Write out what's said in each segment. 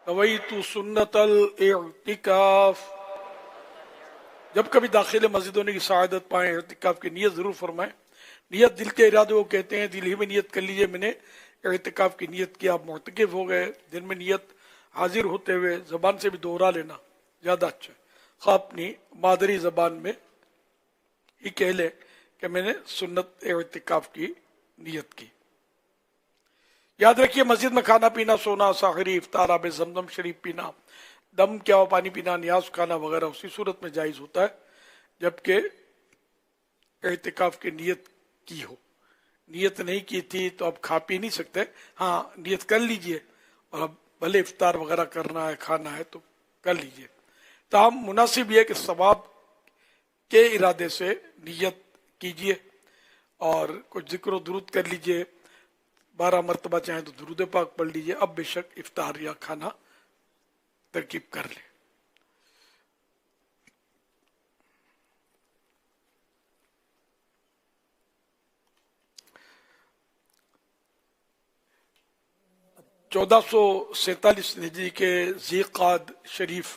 نویت سنت الاعتکاف. جب کبھی داخل مسجد ہونے کی سعادت پائیں اعتکاف کی نیت ضرور فرمائیں. نیت دل کے ارادے کو کہتے ہیں. دل ہی میں نیت کر لیجئے میں نے اعتکاف کی نیت کی، آپ معتکف ہو گئے. دل میں نیت حاضر ہوتے ہوئے زبان سے بھی دوہرا لینا زیادہ اچھا ہے. خواہ اپنی مادری زبان میں ہی کہہ لے کہ میں نے سنت اعتکاف کی نیت کی. یاد رکھیے مسجد میں کھانا پینا، سونا، ساحری، افطار، آب زمزم شریف پینا، دم کیا ہوا پانی پینا، نیاز کھانا وغیرہ اسی صورت میں جائز ہوتا ہے جبکہ اعتکاف کی نیت کی ہو. نیت نہیں کی تھی تو اب کھا پی نہیں سکتے. ہاں نیت کر لیجئے، اور اب بھلے افطار وغیرہ کرنا ہے کھانا ہے تو کر لیجئے. تاہم مناسب یہ کہ ثواب کے ارادے سے نیت کیجئے اور کچھ ذکر و درود کر لیجئے. 12 مرتبہ چاہیں تو درود پاک پڑھ لیجئے. اب بے شک افطار یا کھانا ترکیب کر لیں. چودہ سو سینتالیس ہجری کے ذی قعد شریف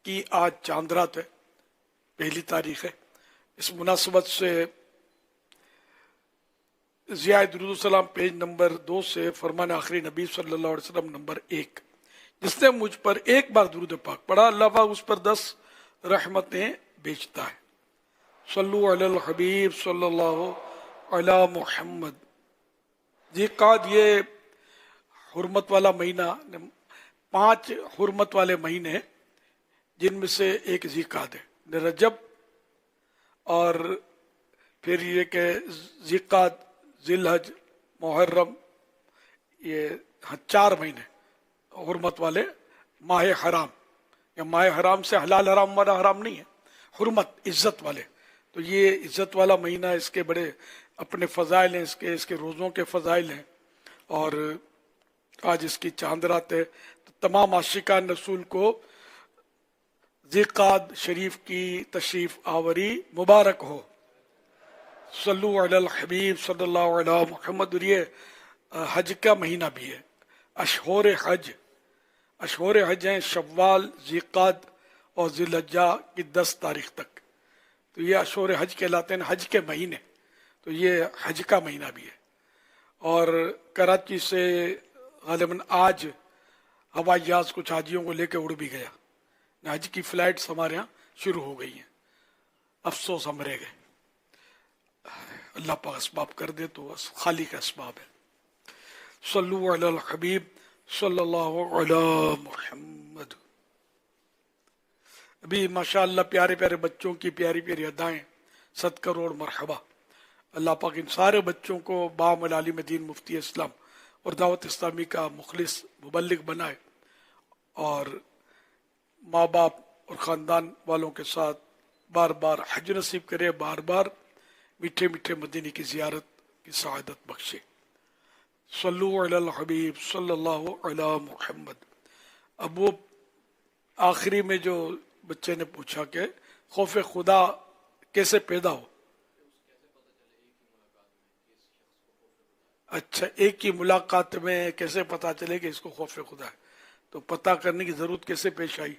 کی آج چاند رات ہے، پہلی تاریخ ہے. اس مناسبت سے ضیاء درود السلام پیج نمبر 2 سے فرمان آخری نبی صلی اللہ علیہ وسلم نمبر 1. جس نے مجھ پر ایک بار درود پاک پڑھا اللہ پاک اس پر 10 رحمتیں بیچتا ہے. صلو علی الحبیب صلی اللہ علی محمد. ذی قعد یہ حرمت والا مہینہ، 5 حرمت والے مہینے ہیں جن میں سے ایک ذی قعد ہے. رجب اور پھر یہ کہ ذی قعد، ذی الحج، محرم، یہ 4 مہینے حرمت والے ماہ حرام. یا ماہ حرام سے حلال حرام والا حرام نہیں ہے، حرمت عزت والے. تو یہ عزت والا مہینہ، اس کے بڑے اپنے فضائل ہیں، اس کے روزوں کے فضائل ہیں. اور آج اس کی چاند رات ہے. تو تمام عاشقان رسول کو ذی قعد شریف کی تشریف آوری مبارک ہو. صلو علی الحبیب صلی اللہ علیہ محمد. اور یہ حج کا مہینہ بھی ہے. اشہور حج ہیں شوال، ذی قعد اور ذی الحجہ کی 10 تاریخ تک. تو یہ اشہور حج کہلاتے ہیں، حج کے مہینے. تو یہ حج کا مہینہ بھی ہے. اور کراچی سے غالباً آج ہوائی جہاز کچھ حاجیوں کو لے کے اڑ بھی گیا. حج کی فلائٹس ہمارے ہاں شروع ہو گئی ہیں. افسوس ہم رہ گئے. اللہ پاک اسباب کر دے تو خالی کا اسباب ہے. صلو علی الحبیب صلی اللہ علی محمد. ابھی ماشاءاللہ پیارے پیارے بچوں کی پیاری پیاری ادائیں. 7 کروڑ مرحبا. اللہ پاک ان سارے بچوں کو بعمل عالم دین، مفتی اسلام اور دعوت اسلامی کا مخلص مبلغ بنائے، اور ماں باپ اور خاندان والوں کے ساتھ بار بار حج نصیب کرے، بار بار میٹھے میٹھے مدینے کی زیارت کی سعادت بخشے. صلو علی الحبیب صلی اللہ علی محمد. اب وہ آخری میں جو بچے نے پوچھا کہ خوف خدا کیسے پیدا ہو. اچھا، ایک ہی ملاقات میں کیسے پتا چلے کہ اس کو خوف خدا ہے؟ تو پتہ کرنے کی ضرورت کیسے پیش آئی؟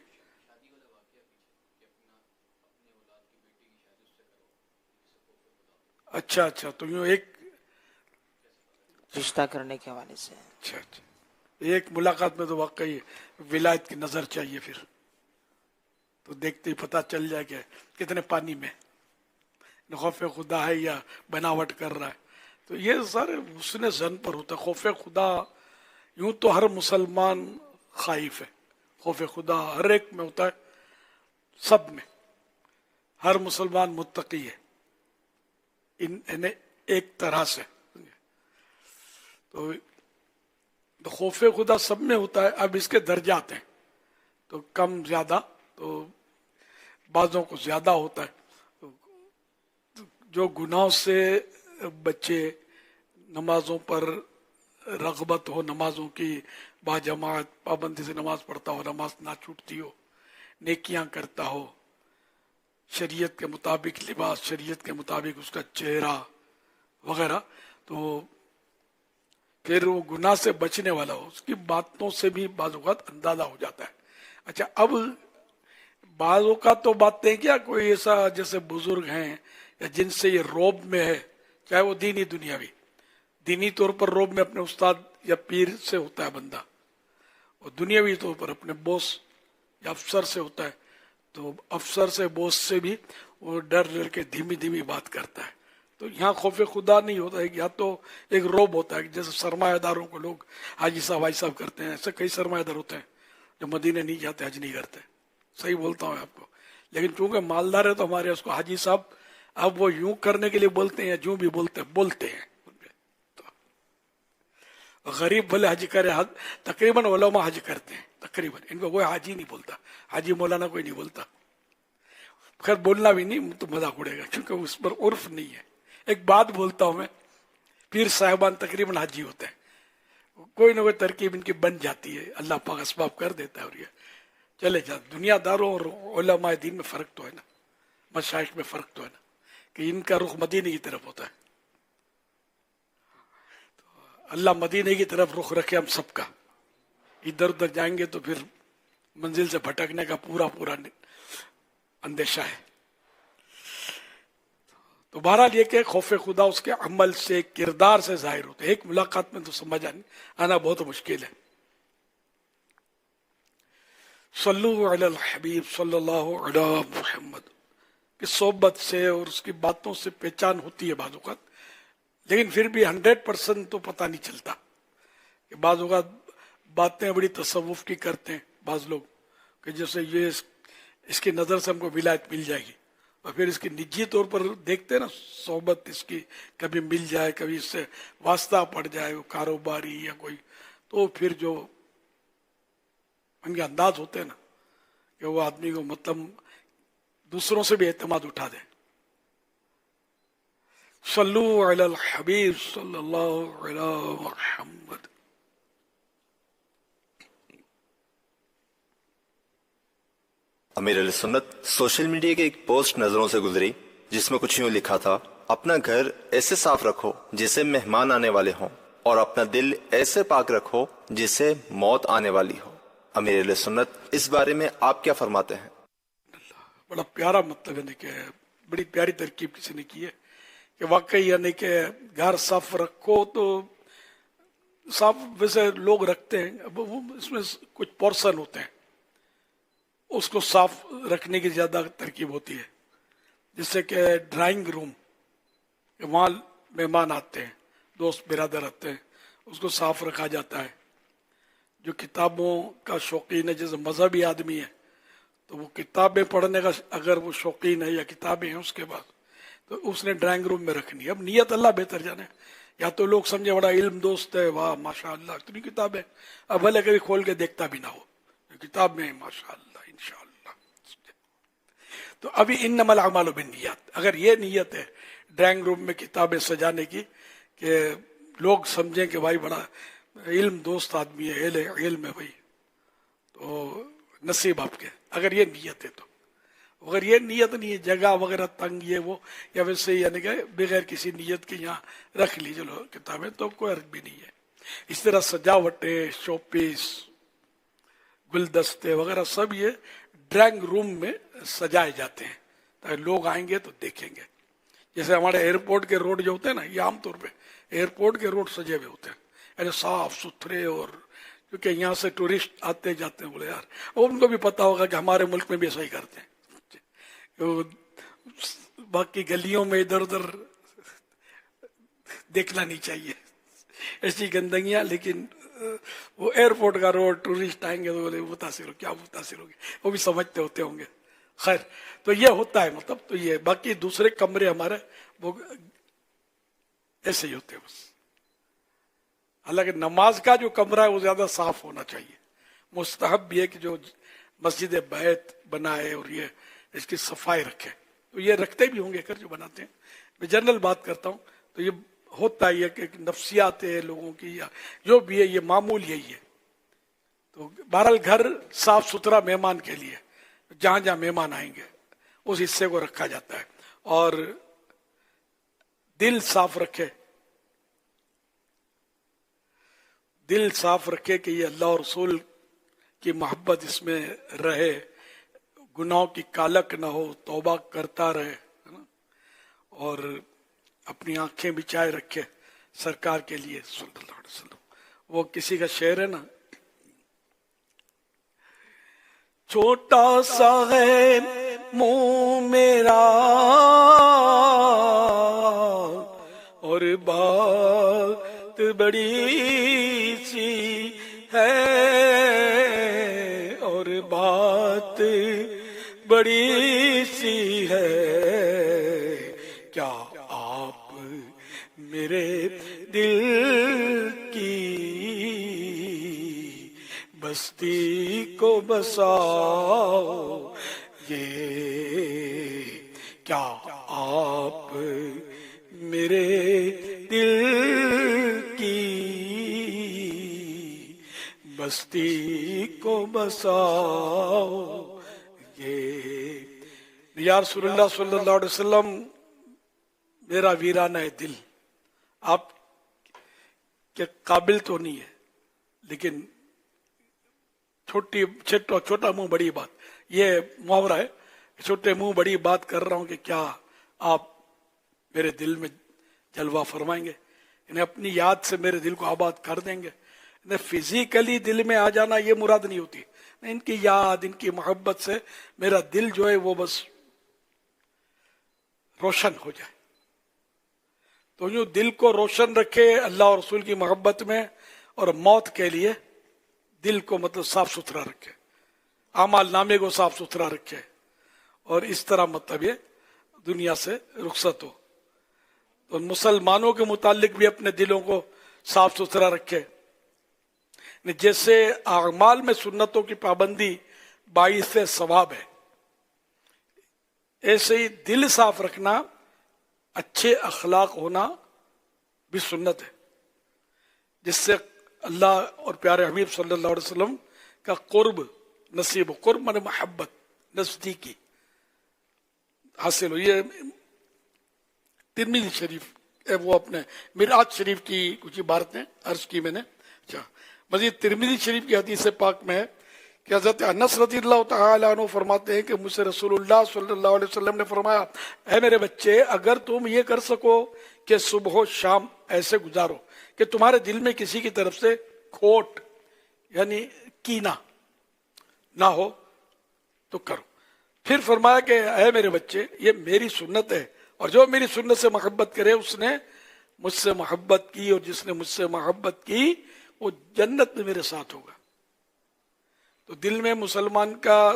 اچھا تو یوں ایک رشتہ کرنے کے حوالے سے. اچھا ایک ملاقات میں تو واقعی ولایت کی نظر چاہیے. پھر تو دیکھتے ہی پتہ چل جائے کہ کتنے پانی میں خوف خدا ہے یا بناوٹ کر رہا ہے. تو یہ سارے حسن ظن پر ہوتا ہے. خوف خدا یوں تو ہر مسلمان خائف ہے. خوف خدا ہر ایک میں ہوتا ہے، سب میں. ہر مسلمان متقی ہے انہیں ایک طرح سے. تو خوف خدا سب میں ہوتا ہے. اب اس کے درجات ہیں، تو کم زیادہ، تو بعضوں کو زیادہ ہوتا ہے. جو گناہوں سے بچے، نمازوں پر رغبت ہو، نمازوں کی باجماعت پابندی سے نماز پڑھتا ہو، نماز نہ چھوٹتی ہو، نیکیاں کرتا ہو، شریعت کے مطابق لباس، شریعت کے مطابق اس کا چہرہ وغیرہ، تو फिर वो गुनाह से बचने वाला हो, उसकी बातों से भी बाज़ औक़ात अंदाजा हो जाता है। अच्छा, अब बाज़ औक़ात तो बातें क्या, कोई ऐसा जैसे बुजुर्ग हैं या जिनसे ये रौब में है, चाहे वो दीनी दुनियावी, दीनी तौर पर रौब में अपने उस्ताद या पीर से होता है बंदा, और दुनियावी तौर पर अपने बॉस या अफसर से होता है, तो अफसर से बॉस से भी वो डर डर के धीमी धीमी बात करता है। तो यहाँ खौफ खुदा नहीं होता है, या तो एक रौब होता है, जैसे सरमायादारों को लोग हाजी साहब भाई साहब करते हैं, ऐसे कई सरमायादार होते हैं जो मदीने नहीं जाते, हज नहीं करते। सही बोलता हूँ आपको, लेकिन चूंकि मालदार है तो हमारे उसको हाजी साहब, अब वो यूं करने के लिए बोलते हैं, जो भी बोलते हैं। तो गरीब भले हज करे, तकरीबन उलमा हज करते हैं तकरीबन, इनको कोई हाजी नहीं बोलता, हाजी मौलाना कोई नहीं बोलता। खैर बोलना भी नहीं तो मजाक उड़ेगा, क्योंकि उस पर उर्फ नहीं है। एक बात बोलता हूं मैं, पीर साहिबान तकरीबन हाजी होते हैं, कोई ना कोई तरकीब इनकी बन जाती है, अल्लाह पाक असबाब कर देता है और ये चले जाते। दुनियादारों और उलमाए दीन में फर्क तो है ना, मशाइख में फर्क तो है ना, कि इनका रुख मदीने की तरफ होता है। तो अल्लाह मदीने की तरफ रुख रखे हम सबका, इधर उधर जाएंगे तो फिर मंजिल से भटकने का पूरा अंदेशा है। तो बहरहाल ये कि खौफ खुदा उसके अमल से, किरदार से जाहिर होते हैं। एक मुलाकात में तो समझ आना बहुत मुश्किल है। सल्लु अलल हबीब सल्लल्लाहु अलैहि मुहम्मद की सोहबत से और उसकी बातों से पहचान होती है बाज़ औक़ात, लेकिन फिर भी 100% तो पता नहीं चलता कि बाज़ औक़ात बातें बड़ी तसव्वुफ की करते हैं बाज़ लोग, कि जैसे ये इसकी नज़र से हमको विलायत मिल जाएगी, और फिर इसकी निजी तौर पर देखते हैं ना, सोहबत इसकी कभी मिल जाए, कभी इससे वास्ता पड़ जाए, वो कारोबारी या कोई, तो फिर जो उनके अंदाज होते हैं ना कि वो आदमी को मतलब दूसरों से भी एतमाद उठा दे। सल्लु अलल हबीब सल्लल्लाहु अलैहि मुहम्मद। अमीर अहले सुन्नत, सोशल मीडिया की एक पोस्ट नजरों से गुजरी जिसमें कुछ यूं लिखा था, अपना घर ऐसे साफ रखो जिससे मेहमान आने वाले हों, और अपना दिल ऐसे पाक रखो जिससे मौत आने वाली हो। अमीर अहले सुन्नत, इस बारे में आप क्या फरमाते हैं? बड़ा प्यारा मतलब है कि बड़ी प्यारी तरकीब किसी ने की है कि वाकई यानी कि घर साफ रखो, तो साफ वैसे लोग रखते हैं, अब वो इसमें कुछ पोर्शन होते हैं, उसको साफ रखने की ज्यादा तरकीब होती है। जिससे कि ड्राइंग रूम, वहाँ मेहमान आते हैं, दोस्त बिरादर आते हैं, उसको साफ रखा जाता है। जो किताबों का शौकीन है, जैसे मजहबी आदमी है, तो वो किताबें पढ़ने का अगर वो शौकीन है या किताबें हैं उसके बाद, तो उसने ड्राइंग रूम में रखनी है। अब नियत अल्लाह बेहतर जाने, या तो लोग समझे बड़ा इल्म दोस्त है, वाह माशाअल्लाह इतनी किताब है, अब भले कभी खोल के देखता भी ना हो, किताब में माशाअल्लाह इंशाअल्लाह। तो अभी इन्नमल अमालु बिन्नियात, अगर ये नियत है ड्राइंग रूम में किताबें सजाने की कि लोग समझें कि भाई बड़ा इल्म दोस्त आदमी है, इल्म है भाई, तो नसीब आपके, अगर ये नियत है तो। अगर ये नियत नहीं है, जगह वगैरह तंग ये वो, या वैसे यानी कि बगैर किसी नियत के यहाँ रख ली चलो किताबें, तो कोई अर्थ भी नहीं है। इस तरह सजावटें, शोपीस, गुलदस्ते वगैरह सब ये ड्राइंग रूम में सजाए जाते हैं ताकि लोग आएंगे तो देखेंगे। जैसे हमारे एयरपोर्ट के रोड जो होते हैं ना, ये आमतौर पे एयरपोर्ट के रोड सजे हुए होते हैं ऐसे साफ सुथरे, और क्योंकि यहाँ से टूरिस्ट आते जाते हैं, बोले यार, और उनको भी पता होगा कि हमारे मुल्क में भी ऐसा ही करते हैं। तो बाकी गलियों में इधर उधर देखना नहीं चाहिए ऐसी गंदगियां, लेकिन वो एयरपोर्ट का रोड टूरिस्ट आएंगे तो बोले मुतासिर हो, क्या मुतासिर होंगे, वो भी समझते होते होंगे। खैर, तो ये होता है मतलब, तो ये बाकी दूसरे कमरे हमारे वो ऐसे ही होते हैं बस। हालांकि नमाज का जो कमरा है वो ज्यादा साफ होना चाहिए। मुस्तहब भी है कि जो मस्जिद बैत बनाए और ये इसकी सफाई रखे, तो ये रखते भी होंगे कर जो बनाते हैं, मैं जनरल बात करता हूँ। तो ये होता ही है कि नफ्सियात है लोगों की या जो भी है, ये मामूल यही है। तो बहरहाल घर साफ सुथरा मेहमान के लिए, जहां जहां मेहमान आएंगे उस हिस्से को रखा जाता है, और दिल साफ रखे। दिल साफ रखे कि ये अल्लाह और रसूल की मोहब्बत इसमें रहे, गुनाहों की कालक न हो, तौबा करता रहे, है ना, और अपनी आंखें बिछाए रखे सरकार के लिए सल्लल्लाहु अलैहि वसल्लम। वो किसी का शेर है ना, छोटा सा है मुंह मेरा और बात बड़ी सी है, और बात बड़ी सी है, क्या आप मेरे दिल की बस्ती को बसाओ, ये क्या आप मेरे दिल की बस्ती को बसाओ, ये या रसूलुल्लाह सल्लल्लाहु अलैहि वसल्लम मेरा वीराना है दिल, आप के काबिल तो नहीं है, लेकिन छोटा मुंह बड़ी बात, ये मुहावरा है, छोटे मुंह बड़ी बात कर रहा हूं कि क्या आप मेरे दिल में जलवा फरमाएंगे, इन्हें अपनी याद से मेरे दिल को आबाद कर देंगे। इन्हें फिजिकली दिल में आ जाना ये मुराद नहीं होती, इनकी याद, इनकी मोहब्बत से मेरा दिल जो है वो बस रोशन हो जाए। तो यूं दिल को रोशन रखे अल्लाह और रसूल की मोहब्बत में, और मौत के लिए दिल को मतलब साफ सुथरा रखे, आमाल नामे को साफ सुथरा रखे, और इस तरह मतलब ये दुनिया से रुखसत हो। तो मुसलमानों के मुतालिक भी अपने दिलों को साफ सुथरा रखे। जैसे आमाल में सुन्नतों की पाबंदी बाइस सवाब है, ऐसे ही दिल साफ रखना, अच्छे अखलाक होना भी सुन्नत है, जिससे अल्लाह और प्यारे हबीब सल्लल्लाहु अलैहि वसल्लम का कुर्ब नसीब, कुर्ब माने मोहब्बत, नजदीकी हासिल हो। ये तिरमिज़ी शरीफ है, वो अपने मिराज शरीफ की कुछ इबारतें अर्ज की मैंने। अच्छा, मजीद तिरमिज़ी शरीफ की हदीस पाक में है कि हज़रत अनस रज़ियल्लाहु तआला अन्हु फरमाते हैं कि मुझसे रसूलुल्लाह सल्लल्लाहु अलैहि वसल्लम ने फरमाया, ऐ मेरे बच्चे, अगर तुम ये कर सको कि सुबह शाम ऐसे गुजारो कि तुम्हारे दिल में किसी की तरफ से खोट यानी कीना ना हो तो करो। फिर फरमाया कि ऐ मेरे बच्चे, ये मेरी सुन्नत है, और जो मेरी सुन्नत से मोहब्बत करे उसने मुझसे मोहब्बत की, और जिसने मुझसे मोहब्बत की वो जन्नत में मेरे साथ होगा। तो दिल में मुसलमान का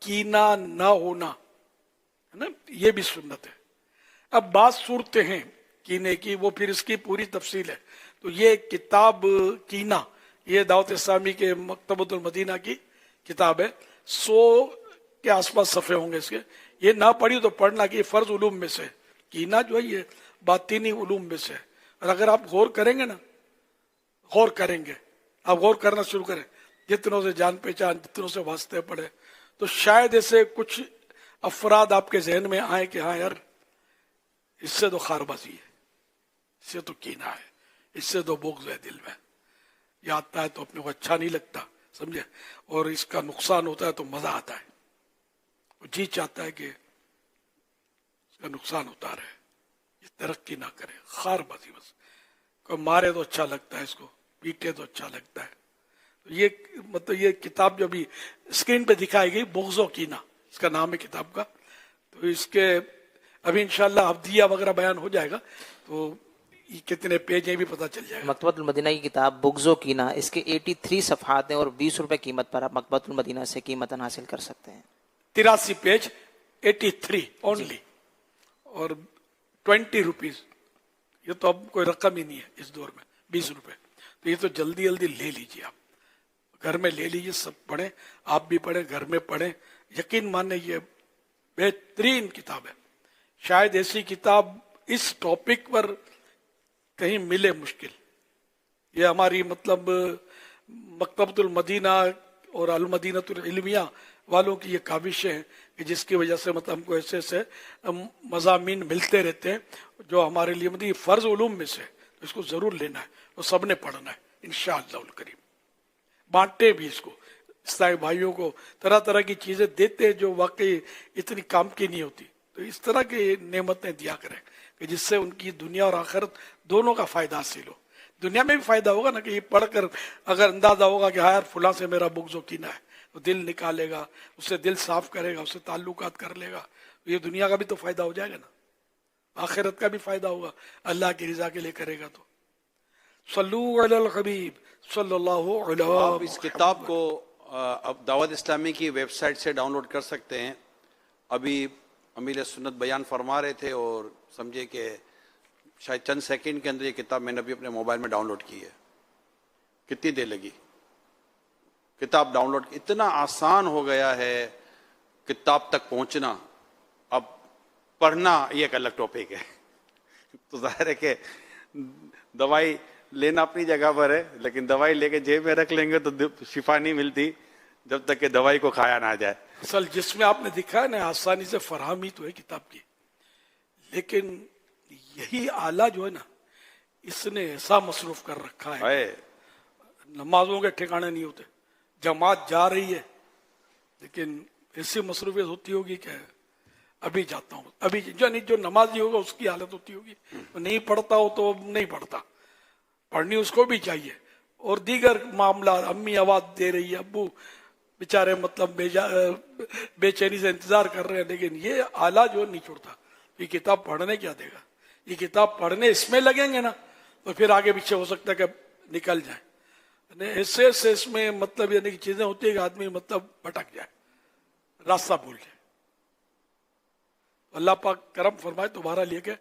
कीना ना होना है ना, ये भी सुन्नत है। अब बात सूरतें हैं कीने की, वो फिर इसकी पूरी तफसील है। तो ये किताब कीना, ये दावत इस्लामी के मकतबतुल मदीना की किताब है, 100 के आसपास सफ़े होंगे इसके। ये ना पढ़ी तो पढ़ना कि ये फर्ज उलूम में से, कीना जो है ये बातिनी उलूम में से। और अगर आप गौर करेंगे ना, गौर करेंगे, आप गौर करना शुरू करें, जितनों से जान पहचान, जितनों से वास्ते पड़े, तो शायद ऐसे कुछ अफराद आपके जहन में आए कि हाँ यार, इससे तो खारबाजी है, इससे तो कीना है, इससे तो बुग़्ज़ है दिल में, ये आता है तो अपने को अच्छा नहीं लगता, समझे, और इसका नुकसान होता है तो मजा आता है, वो जी चाहता है कि इसका नुकसान होता रहे, ये तरक्की ना करे, खारबाजी बस, कोई मारे तो अच्छा लगता है, इसको पीटे तो अच्छा लगता है। तो ये मतलब ये किताब जो अभी स्क्रीन पे दिखाई गई, बुग़्ज़ कीना इसका नाम है किताब का। तो इसके अभी इंशाल्लाह हफ्दिया वगैरह बयान हो जाएगा, तो ये कितने पेज हैं भी पता चल जाएगा। मकतबतुल मदीना की किताब बुग़्ज़ो कीना, इसके 83 सफ़हात हैं और 20 रुपए कीमत पर आप मकतबतुल मदीना से कीमतन हासिल कर सकते हैं। 83 पेज, 83 ओनली, और 20 रुपीज, ये तो अब कोई रकम ही नहीं है इस दौर में, 20 रुपए। तो ये तो जल्दी जल्दी ले लीजिए, आप घर में ले लीजिए, सब पढ़ें, आप भी पढ़ें, घर में पढ़ें, यकीन माने ये बेहतरीन किताब है। शायद ऐसी किताब इस टॉपिक पर कहीं मिले मुश्किल। ये हमारी मतलब मकतबतुल मदीना और अल मदीनतुल इल्मिया वालों की ये काविश है कि जिसकी वजह से मतलब हमको ऐसे ऐसे मज़ामीन मिलते रहते हैं जो हमारे लिए मतलब फ़र्ज़ उलूम में से, तो इसको ज़रूर लेना है, तो सब ने पढ़ना है, इंशाअल्लाह करीम। बांटे भी इसको, इस्लामी भाइयों को तरह तरह की चीजें देते हैं जो वाकई इतनी काम की नहीं होती। तो इस तरह की नेमतें दिया करें कि जिससे उनकी दुनिया और आखिरत दोनों का फायदा हासिल हो। दुनिया में भी फायदा होगा ना, कि ये पढ़कर अगर अंदाजा होगा कि हाँ यार फुला से मेरा बुग़्ज़ कीना है, तो दिल निकालेगा, उससे दिल साफ करेगा, उससे ताल्लुकात कर लेगा, ये दुनिया का भी तो फायदा हो जाएगा ना, आखिरत का भी फायदा होगा, अल्लाह की रजा के लिए करेगा तो। सल्लू अलल हबीब सल्लल्लाहु अलैहि आप इस किताब को अब दावत इस्लामी की वेबसाइट से डाउनलोड कर सकते हैं। अभी अमीर सुन्नत बयान फरमा रहे थे और समझे कि शायद चंद सेकंड के अंदर ये किताब मैंने अभी अपने मोबाइल में डाउनलोड की है। कितनी देर लगी किताब डाउनलोड? इतना आसान हो गया है किताब तक पहुंचना। अब पढ़ना ये एक अलग टॉपिक है। तो जाहिर है कि दवाई लेना अपनी जगह पर है, लेकिन दवाई लेके जेब में रख लेंगे तो शिफा नहीं मिलती जब तक कि दवाई को खाया ना जाए। असल जिसमें आपने दिखा है ना, आसानी से फराहमी तो है किताब की, लेकिन यही आला जो है ना, इसने ऐसा मसरूफ कर रखा है, नमाजों के ठिकाने नहीं होते, जमात जा रही है लेकिन ऐसी मसरूफियत होती होगी कि अभी जाता हूँ, अभी जो नमाजी होगा उसकी हालत होती होगी, नहीं पढ़ता हो तो नहीं पढ़ता, पढ़नी उसको भी चाहिए। और दीगर मामला, अम्मी आवाज दे रही है, अब्बू बेचारे मतलब बेचैनी से इंतजार कर रहे हैं, लेकिन ये आला जो नहीं छोड़ता। ये किताब पढ़ने क्या देगा? ये किताब पढ़ने इसमें लगेंगे ना तो फिर आगे पीछे हो सकता है कि निकल जाए। ऐसे ऐसे इसमें मतलब यानी कि चीजें होती है कि आदमी मतलब भटक जाए, रास्ता भूल जाए। अल्लाह पाक करम फरमाए तुम्हारा लिए के